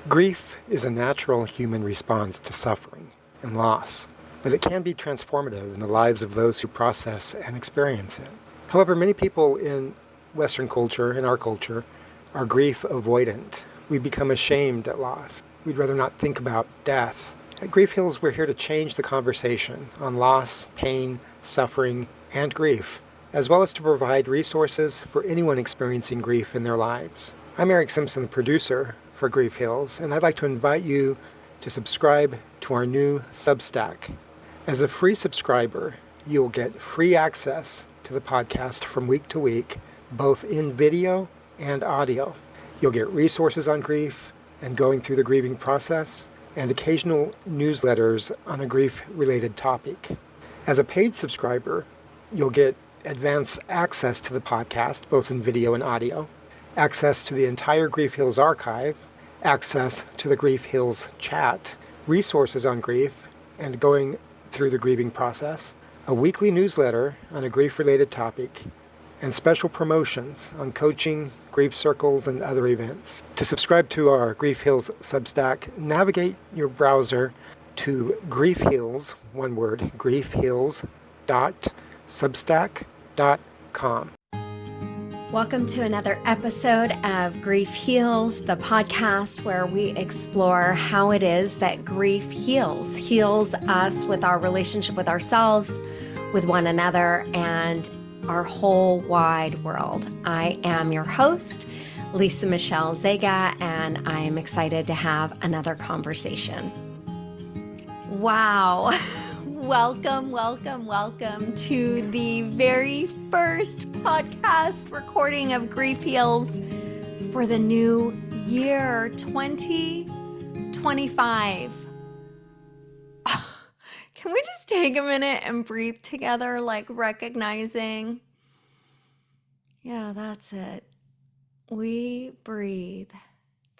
Grief is a natural human response to suffering and loss, but it can be transformative in the lives of those who process and experience it. However, many people in Western culture, in our culture, are grief avoidant. We become ashamed at loss. We'd rather not think about death. At Grief Heals, we're here to change the conversation on loss, pain, suffering, and grief, as well as to provide resources for anyone experiencing grief in their lives. I'm Eric Simpson, the producer for Grief Heals, and I'd like to invite you to subscribe to our new Substack. As a free subscriber, you'll get free access to the podcast from week to week, both in video and audio. You'll get resources on grief and going through the grieving process, and occasional newsletters on a grief-related topic. As a paid subscriber, you'll get advance access to the podcast, both in video and audio, access to the entire Grief Heals archive, access to the Grief Heals chat, resources on grief and going through the grieving process, a weekly newsletter on a grief-related topic, and special promotions on coaching, grief circles, and other events. To subscribe to our Grief Heals Substack, navigate your browser to Grief Heals, one word, griefheals.substack.com. Welcome to another episode of Grief Heals, the podcast where we explore how it is that grief heals us with our relationship with ourselves, with one another, and our whole wide world. I am your host, Lisa Michelle Zega, and I am excited to have another conversation. Wow. Welcome to the very first podcast recording of Grief Heals for the new year, 2025. Can we just take a minute and breathe together, like recognizing, yeah, that's it. We breathe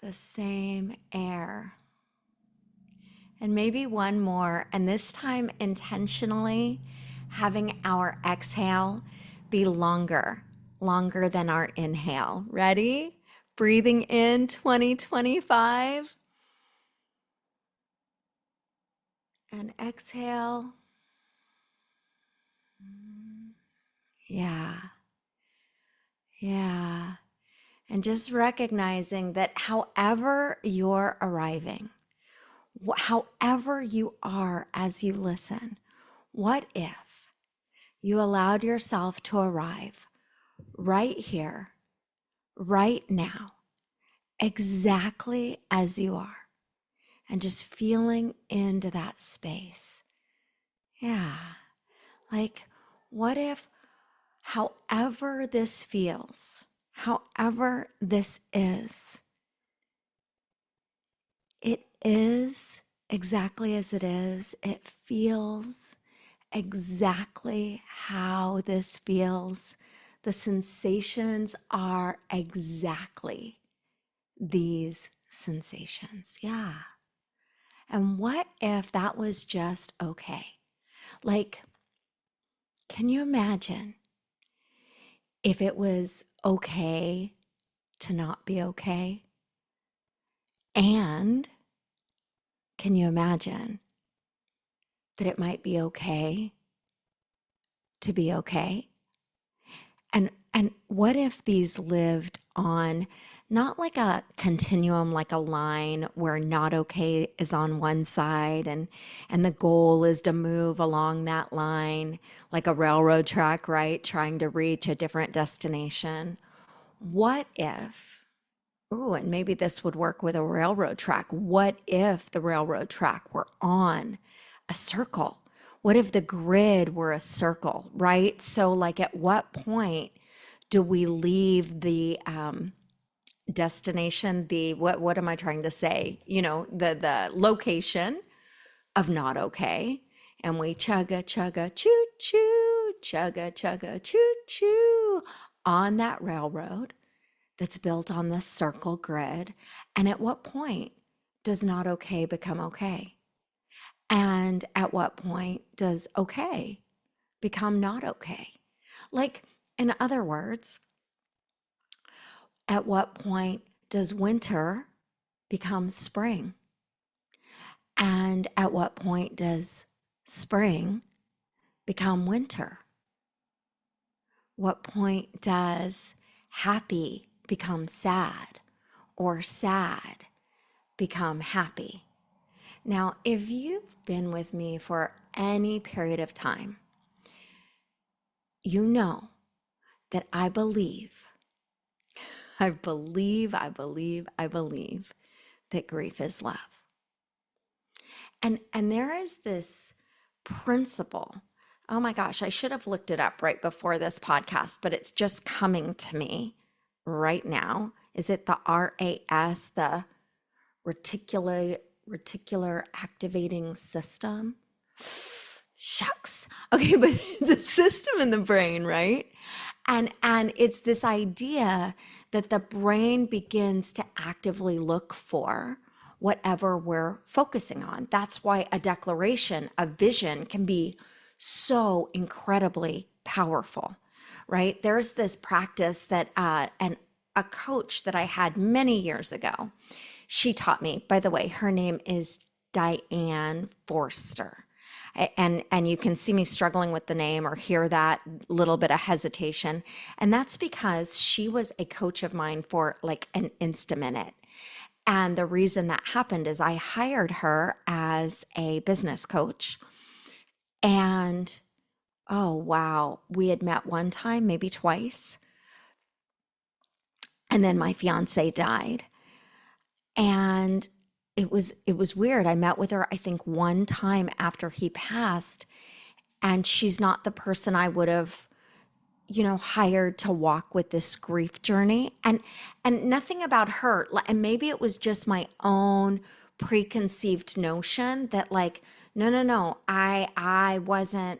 the same air. And maybe one more, and this time intentionally having our exhale be longer than our inhale. Ready? Breathing in 2025. And exhale. Yeah. And just recognizing that however you're arriving, however you are as you listen, what if you allowed yourself to arrive right here, right now, exactly as you are, and just feeling into that space? Yeah. Like, what if, however this feels, however this is, it is exactly as it is. It feels exactly how this feels. The sensations are exactly these sensations. Yeah. And what if that was just okay? Like, can you imagine if it was okay to not be okay? And can you imagine that it might be okay to be okay? And what if these lived on not like a continuum, like a line where not okay is on one side and the goal is to move along that line like a railroad track, right? Trying to reach a different destination. What if, and maybe this would work with a railroad track. What if the railroad track were on a circle? What if the grid were a circle, right? So like at what point do we leave the destination, what am I trying to say? The location of not okay. And we chugga, choo, choo, chugga, choo, choo on that railroad that's built on this circle grid. And at what point does not okay become okay? And at what point does okay become not okay? Like, in other words, at what point does winter becomes spring? And at what point does spring become winter? What point does happy become sad or sad become happy? Now, if you've been with me for any period of time, you know that I believe that grief is love. And there is this principle. Oh my gosh, I should have looked it up right before this podcast, but it's just coming to me right now. Is it the RAS, the reticular activating system? Shucks. Okay, but it's a system in the brain, right? And it's this idea that the brain begins to actively look for whatever we're focusing on. That's why a declaration, a vision can be so incredibly powerful, right? There's this practice that a coach that I had many years ago, she taught me. By the way, her name is Diane Forster. And you can see me struggling with the name or hear that little bit of hesitation. And that's because she was a coach of mine for like an insta-minute. And the reason that happened is I hired her as a business coach. And oh, wow, we had met one time, maybe twice. And then my fiance died. And it was weird. I met with her, I think, one time after he passed, and she's not the person I would have, hired to walk with this grief journey. And nothing about her. And maybe it was just my own preconceived notion that like, no, I wasn't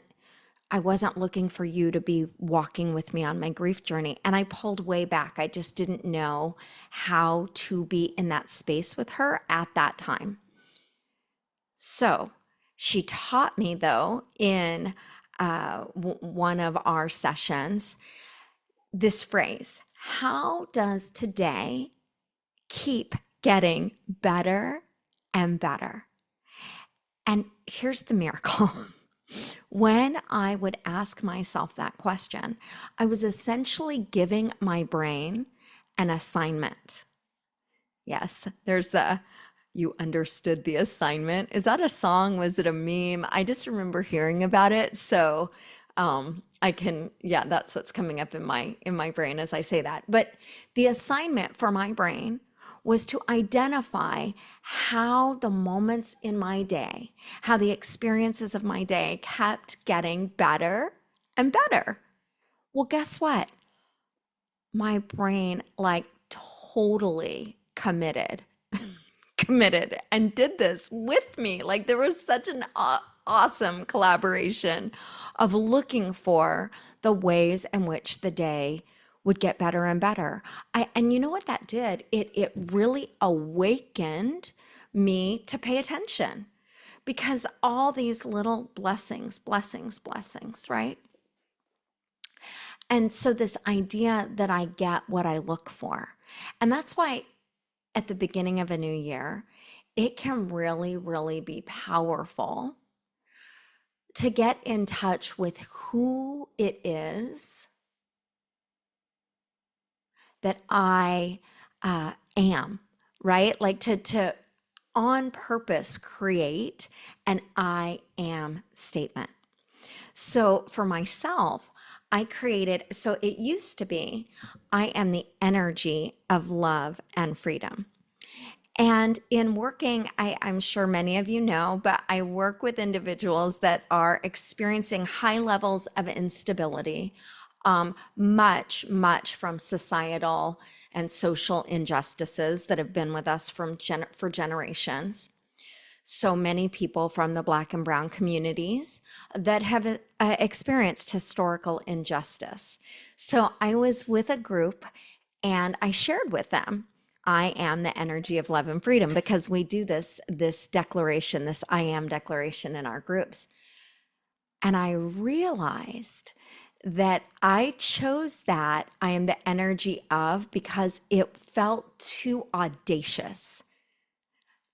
looking for you to be walking with me on my grief journey. And I pulled way back. I just didn't know how to be in that space with her at that time. So she taught me, though, in one of our sessions, this phrase: how does today keep getting better and better? And here's the miracle. When I would ask myself that question, I was essentially giving my brain an assignment. Yes, there's you understood the assignment. Is that a song? Was it a meme? I just remember hearing about it. So that's what's coming up in my brain as I say that. But the assignment for my brain was to identify how the moments in my day, how the experiences of my day kept getting better and better. Well, guess what? My brain totally committed and did this with me. Like there was such an awesome collaboration of looking for the ways in which the day would get better and better. And you know what that did? It really awakened me to pay attention, because all these little blessings, right? And so this idea that I get what I look for. And that's why at the beginning of a new year, it can really, really be powerful to get in touch with who it is that I am, right? Like to on purpose create an I am statement. So for myself, I created, so it used to be, I am the energy of love and freedom. And in working, I'm sure many of you know, but I work with individuals that are experiencing high levels of instability, much from societal and social injustices that have been with us for generations. So many people from the Black and Brown communities that have experienced historical injustice. So I was with a group and I shared with them, I am the energy of love and freedom, because we do this declaration, this I am declaration in our groups. And I realized that I chose that I am the energy of because it felt too audacious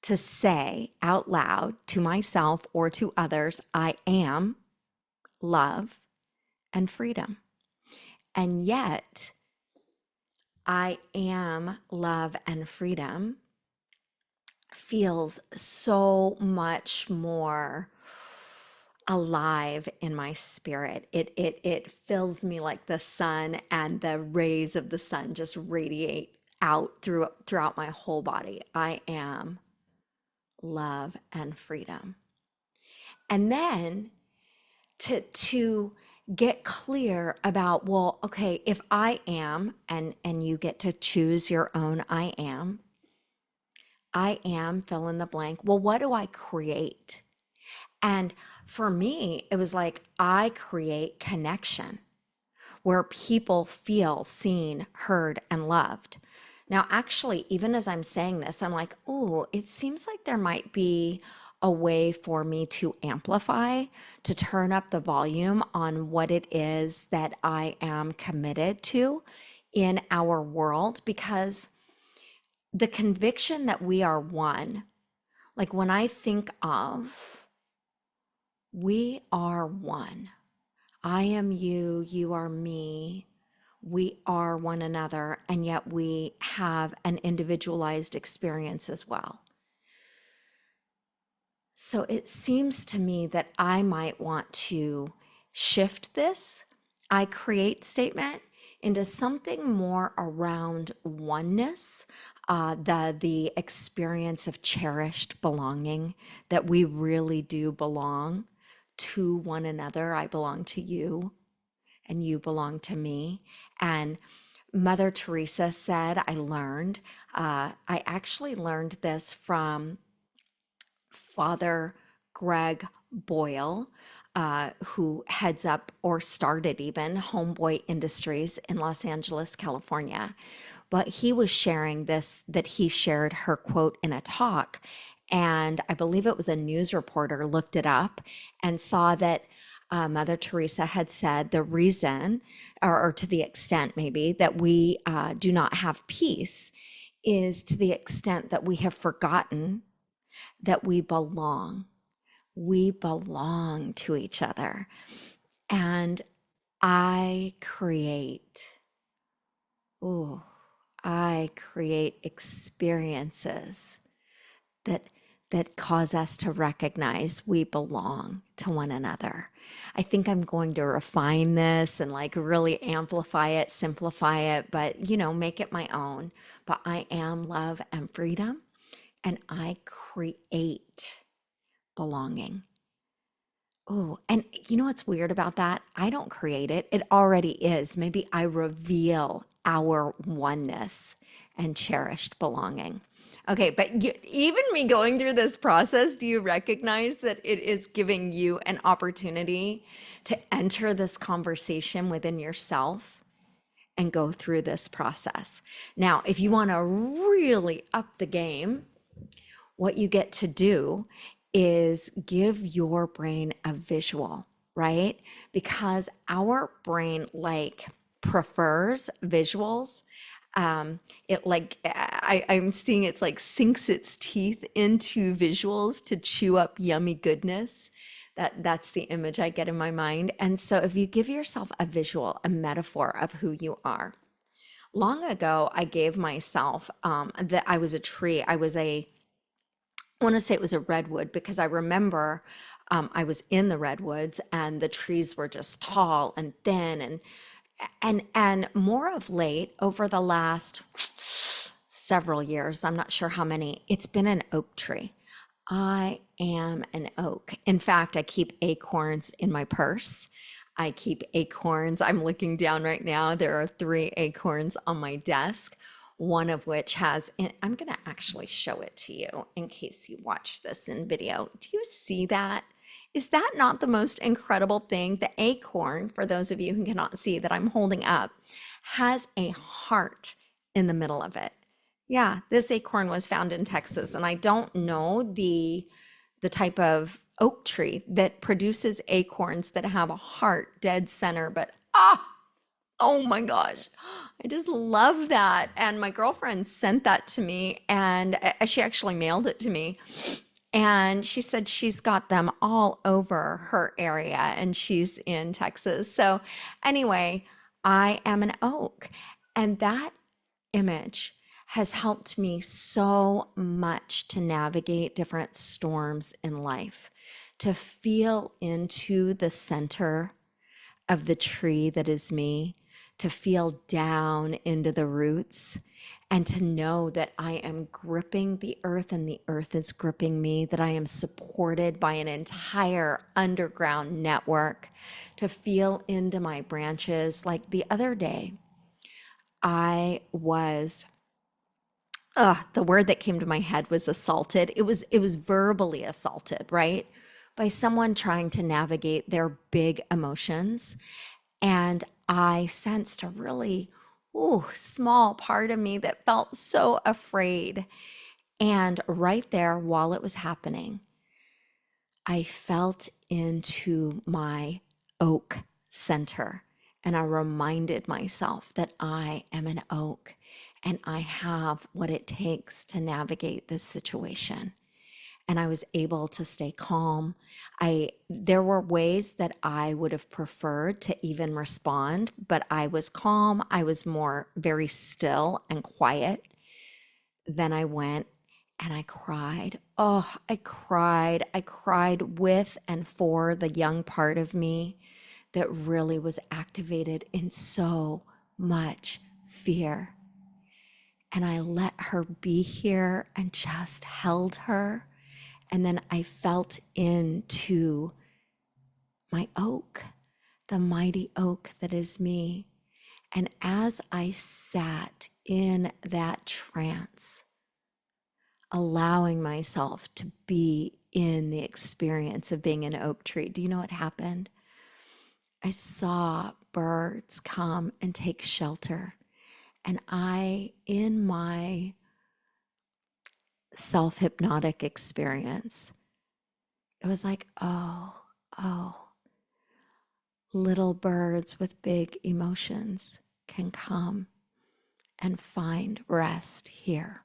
to say out loud to myself or to others, I am love and freedom. And yet, I am love and freedom feels so much more alive in my spirit. It fills me like the sun, and the rays of the sun just radiate out throughout my whole body. I am love and freedom. And then to get clear about, well, okay, if I am, and you get to choose your own I am fill in the blank. Well, what do I create? And for me, it was like I create connection where people feel seen, heard, and loved. Now, actually, even as I'm saying this, I'm like, oh, it seems like there might be a way for me to amplify, to turn up the volume on what it is that I am committed to in our world, because the conviction that we are one, like when I think of we are one, I am you, you are me, we are one another, and yet we have an individualized experience as well. So it seems to me that I might want to shift this I create statement into something more around oneness, the experience of cherished belonging, that we really do belong to one another. I belong to you and you belong to me. And Mother Teresa said, I actually learned this from Father Greg Boyle, who heads up or started even Homeboy Industries in Los Angeles, California. But he was sharing this, that he shared her quote in a talk. And I believe it was a news reporter looked it up and saw that Mother Teresa had said the reason, or to the extent maybe, that we do not have peace is to the extent that we have forgotten that we belong. We belong to each other. And I create, ooh, I create experiences that cause us to recognize we belong to one another. I think I'm going to refine this and like really amplify it, simplify it, but make it my own. But I am love and freedom, and I create belonging. Oh, and you know what's weird about that? I don't create it. It already is. Maybe I reveal our oneness and cherished belonging. Okay, but even me going through this process, do you recognize that it is giving you an opportunity to enter this conversation within yourself and go through this process? Now, if you want to really up the game, what you get to do is give your brain a visual, right? Because our brain like prefers visuals. It like I'm seeing it's like sinks its teeth into visuals to chew up yummy goodness. That's the image I get in my mind. And so if you give yourself a visual, a metaphor of who you are. Long ago, I gave myself that I was a tree. I want to say it was a redwood, because I remember I was in the redwoods and the trees were just tall and thin, and more of late, over the last several years, I'm not sure how many, it's been an oak tree. I am an oak. In fact, I keep acorns in my purse. I keep acorns. I'm looking down right now. There are 3 acorns on my desk, one of which has, and I'm going to actually show it to you in case you watch this in video. Do you see that? Is that not the most incredible thing? The acorn, for those of you who cannot see that I'm holding up, has a heart in the middle of it. Yeah, this acorn was found in Texas, and I don't know the type of oak tree that produces acorns that have a heart dead center, but Oh my gosh. I just love that. And my girlfriend sent that to me, and she actually mailed it to me. And she said she's got them all over her area, and she's in Texas. So, anyway, I am an oak. And that image has helped me so much to navigate different storms in life, to feel into the center of the tree that is me, to feel down into the roots, and to know that I am gripping the earth and the earth is gripping me, that I am supported by an entire underground network, to feel into my branches. Like the other day, I was the word that came to my head was assaulted. It was verbally assaulted, right? By someone trying to navigate their big emotions. And I sensed a really small part of me that felt so afraid. And right there, while it was happening, I felt into my oak center. And I reminded myself that I am an oak and I have what it takes to navigate this situation. And I was able to stay calm. There were ways that I would have preferred to even respond, but I was calm. I was more very still and quiet. Then I went and I cried. Oh, I cried. I cried with and for the young part of me that really was activated in so much fear. And I let her be here and just held her. And then I felt into my oak, the mighty oak that is me. And as I sat in that trance, allowing myself to be in the experience of being an oak tree, do you know what happened? I saw birds come and take shelter. And in my self-hypnotic experience, it was like, oh, little birds with big emotions can come and find rest here.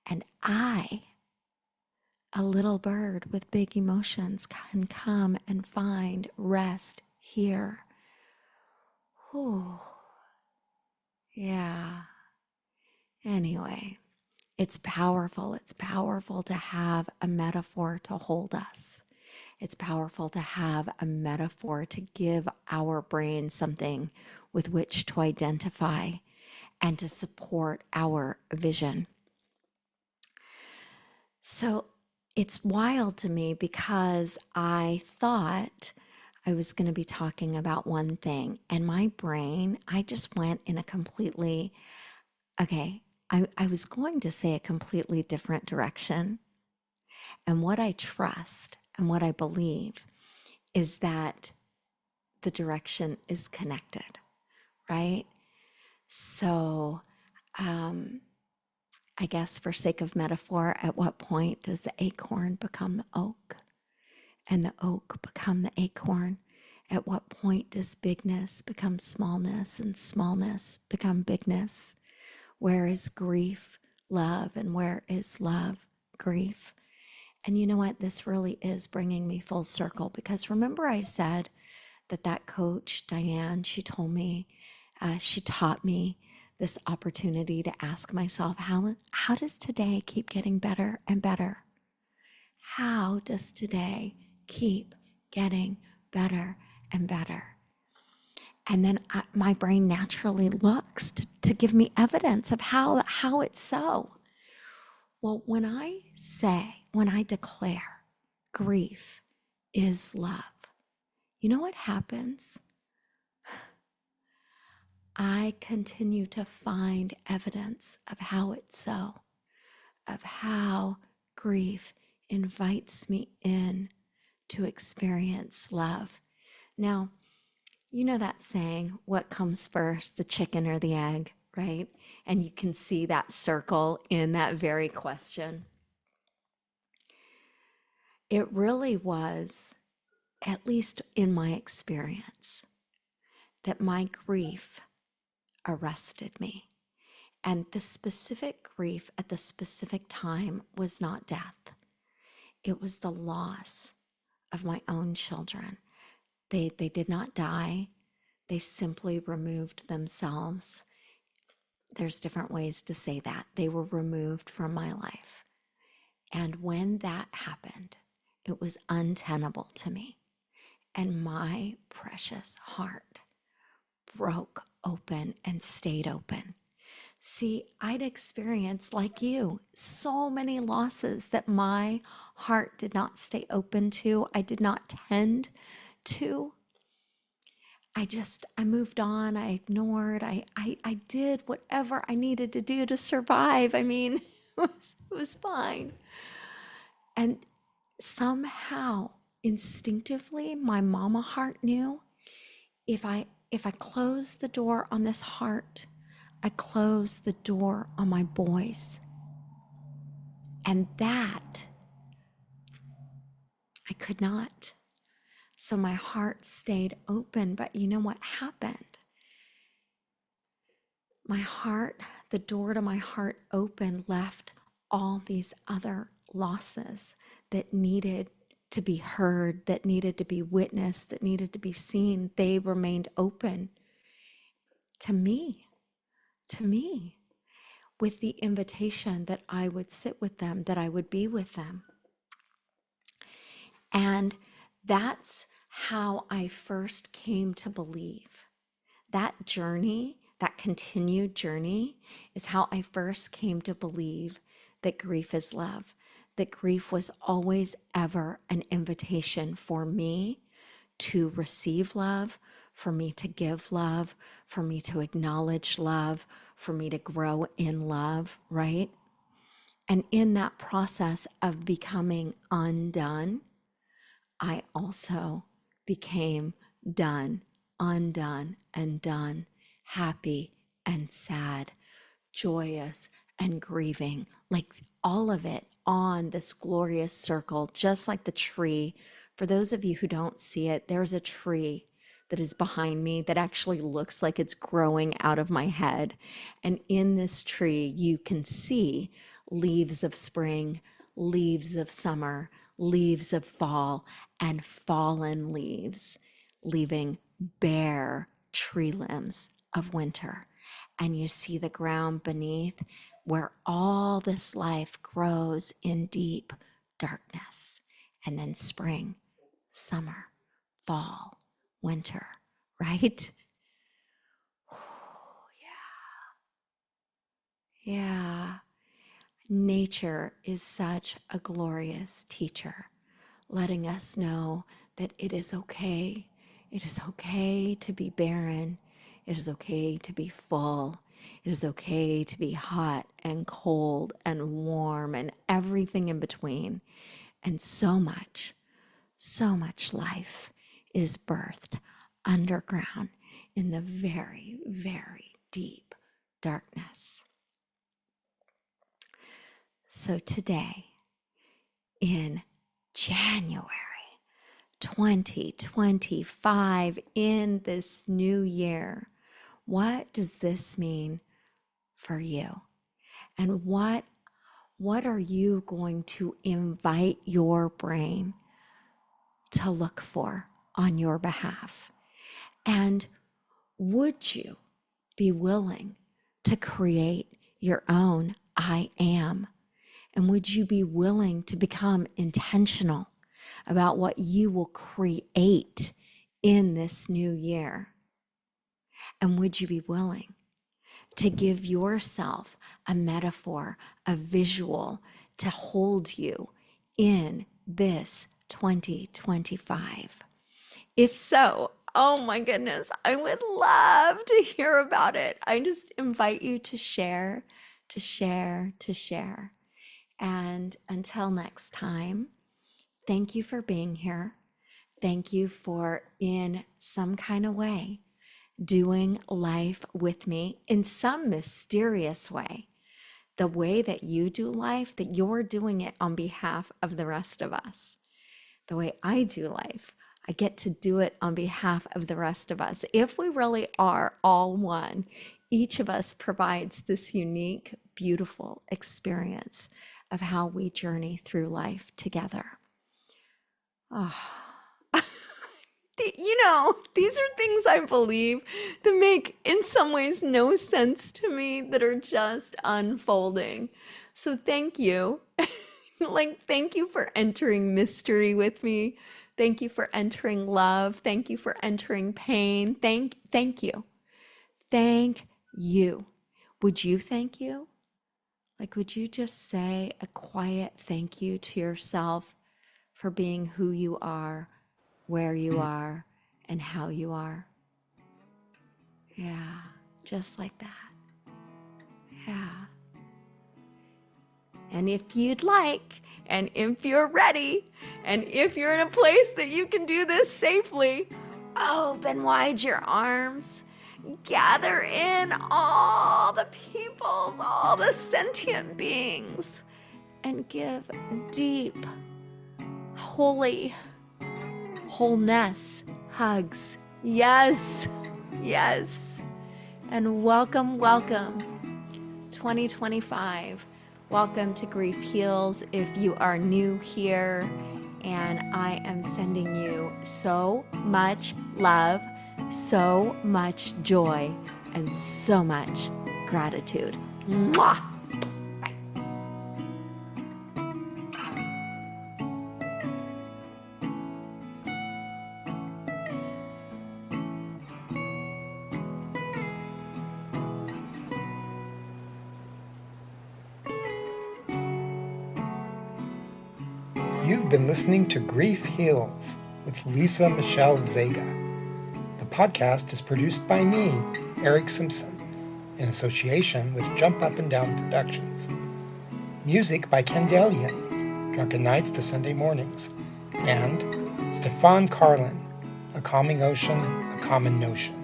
And a little bird with big emotions, can come and find rest here. Whew. Yeah. Anyway, it's powerful. It's powerful to have a metaphor to hold us. It's powerful to have a metaphor to give our brain something with which to identify and to support our vision. So it's wild to me because I thought I was going to be talking about one thing, and my brain, I just went in a completely, I was going to say a completely different direction. And what I trust and what I believe is that the direction is connected, right? So, I guess for sake of metaphor, at what point does the acorn become the oak and the oak become the acorn? At what point does bigness become smallness and smallness become bigness? Where is grief love and where is love grief? And you know what? This really is bringing me full circle because remember I said that coach, Diane, she told me, she taught me this opportunity to ask myself, how does today keep getting better and better? How does today keep getting better and better? And then my brain naturally looks to give me evidence of how it's so. Well, when I declare grief is love, you know what happens? I continue to find evidence of how it's so, of how grief invites me in to experience love. Now, you know that saying, what comes first, the chicken or the egg, right? And you can see that circle in that very question. It really was, at least in my experience, that my grief arrested me. And the specific grief at the specific time was not death. It was the loss of my own children. They did not die. They simply removed themselves. There's different ways to say that. They were removed from my life. And when that happened, it was untenable to me. And my precious heart broke open and stayed open. See, I'd experienced, like you, so many losses that my heart did not stay open to. I did not tend to. I moved on. I ignored. I did whatever I needed to do to survive. I mean, it was fine. And somehow, instinctively, my mama heart knew if I close the door on this heart, I close the door on my boys. And that I could not. So my heart stayed open. But you know what happened? My heart, the door to my heart open, left all these other losses that needed to be heard, that needed to be witnessed, that needed to be seen. They remained open to me, with the invitation that I would sit with them, that I would be with them. And that's how I first came to believe. That journey, that continued journey, is how I first came to believe that grief is love, that grief was always ever an invitation for me to receive love, for me to give love, for me to acknowledge love, for me to grow in love, right? And in that process of becoming undone, I also became done, undone and done, happy and sad, joyous and grieving, like all of it on this glorious circle, just like the tree. For those of you who don't see it, there's a tree that is behind me that actually looks like it's growing out of my head. And in this tree, you can see leaves of spring, leaves of summer, leaves of fall, and fallen leaves, leaving bare tree limbs of winter. And you see the ground beneath where all this life grows in deep darkness. And then spring, summer, fall, winter, right? Oh, yeah. Yeah. Nature is such a glorious teacher, letting us know that it is okay. It is okay to be barren. It is okay to be full. It is okay to be hot and cold and warm and everything in between. And so much life is birthed underground in the very, very deep darkness. So today, in January 2025, in this new year, what does this mean for you? And what are you going to invite your brain to look for on your behalf? And would you be willing to create your own I am? And would you be willing to become intentional about what you will create in this new year? And would you be willing to give yourself a metaphor, a visual to hold you in this 2025? If so, oh my goodness, I would love to hear about it. I just invite you to share, to share, to share. And until next time, thank you for being here. Thank you for, in some kind of way, doing life with me in some mysterious way. The way that you do life, that you're doing it on behalf of the rest of us. The way I do life, I get to do it on behalf of the rest of us. If we really are all one, each of us provides this unique, beautiful experience of how we journey through life together. Oh. These are things I believe that make, in some ways, no sense to me, that are just unfolding. So thank you. Thank you for entering mystery with me. Thank you for entering love. Thank you for entering pain. Thank you. Thank you. Would you thank you? Would you just say a quiet thank you to yourself for being who you are, where you are, and how you are? Yeah, just like that. Yeah. And if you'd like, and if you're ready, and if you're in a place that you can do this safely, open wide your arms. Gather in all the peoples, all the sentient beings, and give deep, holy, wholeness hugs. Yes, yes. And welcome, 2025. Welcome to Grief Heals if you are new here. And I am sending you so much love, so much joy, and so much gratitude. Mwah! Bye. You've been listening to Grief Heals with Lisa Michelle Zega. The podcast is produced by me, Eric Simpson, in association with Jump Up and Down Productions. Music by Candelian, Drunken Nights to Sunday Mornings, and Stefan Carlin, A Calming Ocean, A Common Notion.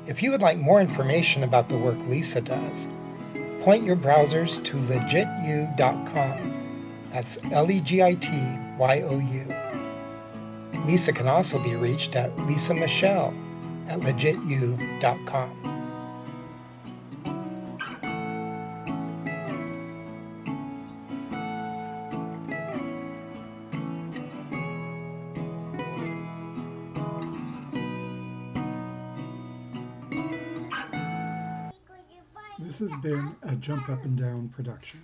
If you would like more information about the work Lisa does, point your browsers to legityou.com. That's LEGITYOU. Lisa can also be reached at lisamichelle@legityou.com. This has been a Jump Up and Down production.